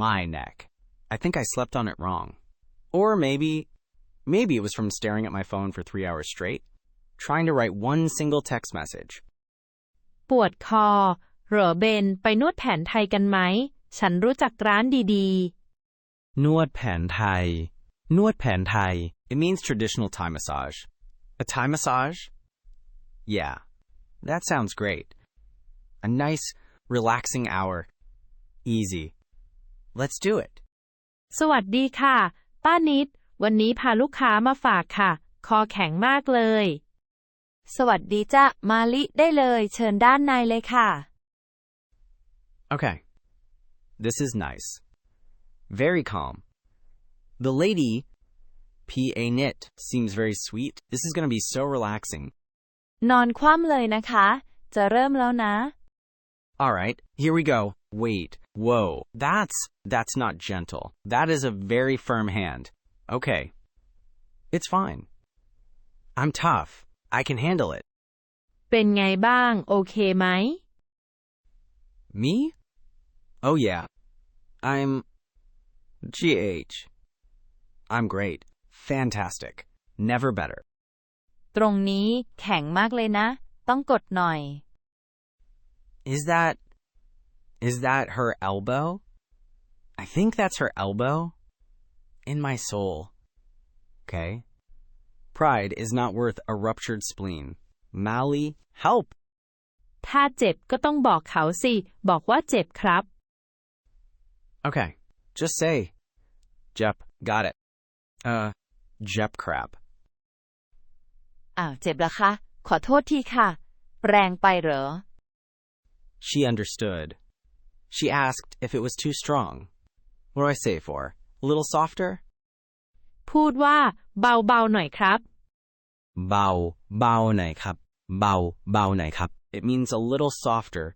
My neck. I think I slept on it wrong. Or maybe it was from staring at my phone for 3 hours straight, trying to write one single text message. ปวดคอเหรอเบนไปนวดแผนไทยกันไหมฉันรู้จักร้านดีนวดแผนไทยนวดแผนไทย It means traditional Thai massage. A Thai massage? Yeah, that sounds great. A nice, relaxing hour. Easy. Let's do it. ๆสวัสดีค่ะป้านิดวันนี้พาลูกค้ามาฝากค่ะคอแข็งมากเลยสวัสดีจ้ะมาลิได้เลยเชิญด้านในเลยค่ะ Okay. This is nice. Very calm. The lady, păen, seems very sweet. This is going to be so relaxing. นอนคว่ำเลยนะคะจะเริ่มแล้วนะ All right, here we go. Wait. Whoa. That's not gentle. That is a very firm hand. Okay. It's fine. I'm tough. I can handle it. เป็นไงบ้างโอเคไหม Me? Oh yeah. I'm I'm great. Fantastic. Never better. ตรงนี้แข็งมากเลยนะต้องกดหน่อย Is that her elbow? I think that's her elbow. In my soul. Okay. Pride is not worth a ruptured spleen. Mali, help! ถ้าเจ็บก็ต้องบอกเขาสิบอกว่าเจ็บครับ Okay. Just say. Jep, got it. Jep crap. อ้าวเจ็บละคะขอโทษทีค่ะแรงไปเหรอ She understood. She asked if it was too strong. What do I say for? A little softer? พูดว่าเบาๆหน่อยครับ เบาเบาหน่อยครับเบาเบาหน่อยครับ It means a little softer.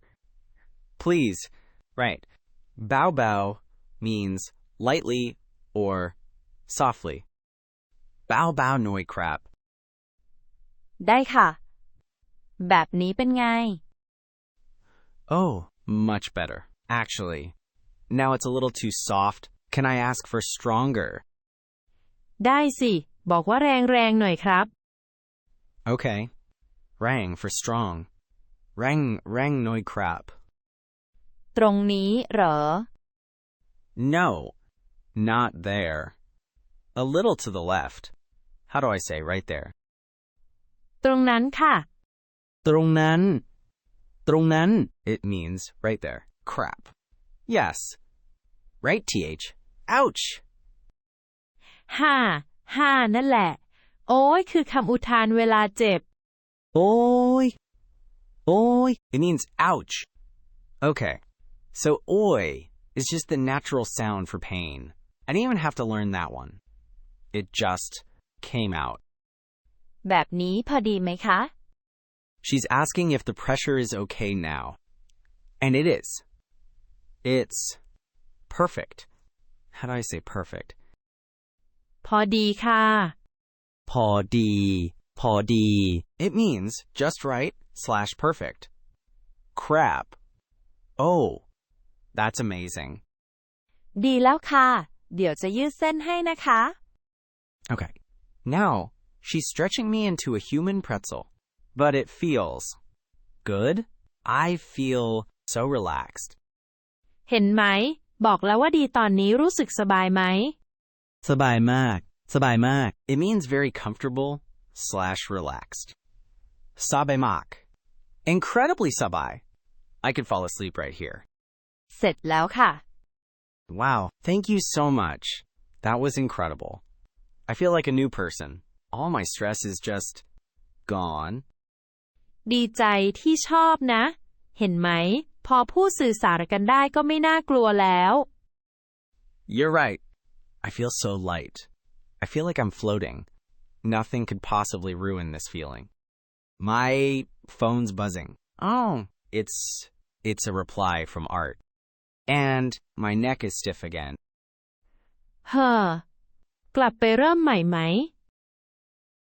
Please. Right. Bao bao means lightly or softly. Bao bao noi crap. ได้ค่ะแบบนี้เป็นไง Oh, much better. Actually. Now it's a little too soft. Can I ask for stronger? ได้สิบอกว่าแรงๆหน่อยครับ Okay. Rang for strong. Rang noi crap. ตรงนี้เหรอ No, not there. A little to the left. How do I say right there? ตรงนั้นค่ะ ตรงนั้นตรงนั้น It means right there. Crap. Yes. Right, TH. Ouch. ฮ่านั่นแหละโอ้ยคือคำอุทานเวลาเจ็บ โอ้ยโอ้ย It means ouch. Okay. So oi is just the natural sound for pain. I didn't even have to learn that one. It just came out. แบบนี้พอดีไหมคะ She's asking if the pressure is okay now. And it is. It's perfect. How do I say perfect? พอดีค่ะ พอดีพอดี It means just right / perfect. Crap. Oh, that's amazing. ดีแล้วค่ะเดี๋ยวจะยืดเส้นให้นะคะ Okay. Now, she's stretching me into a human pretzel. But it feels good. I feel so relaxed. เห็นไหมบอกแล้วว่าดีตอนนี้รู้สึกสบายไหม สบายมากสบายมาก It means very comfortable / relaxed. Sà-baai mâak. Incredibly sà-baai. I could fall asleep right here. เสร็จแล้วค่ะ Wow, thank you so much. That was incredible. I feel like a new person. All my stress is just gone. ดีใจที่ชอบนะเห็นไหมพอพูดสื่อสารกันได้ก็ไม่น่ากลัวแล้ว You're right. I feel so light. I feel like I'm floating. Nothing could possibly ruin this feeling. My phone's buzzing. Oh, it's a reply from Art. And my neck is stiff again. กลับไปเริ่มใหม่ไหม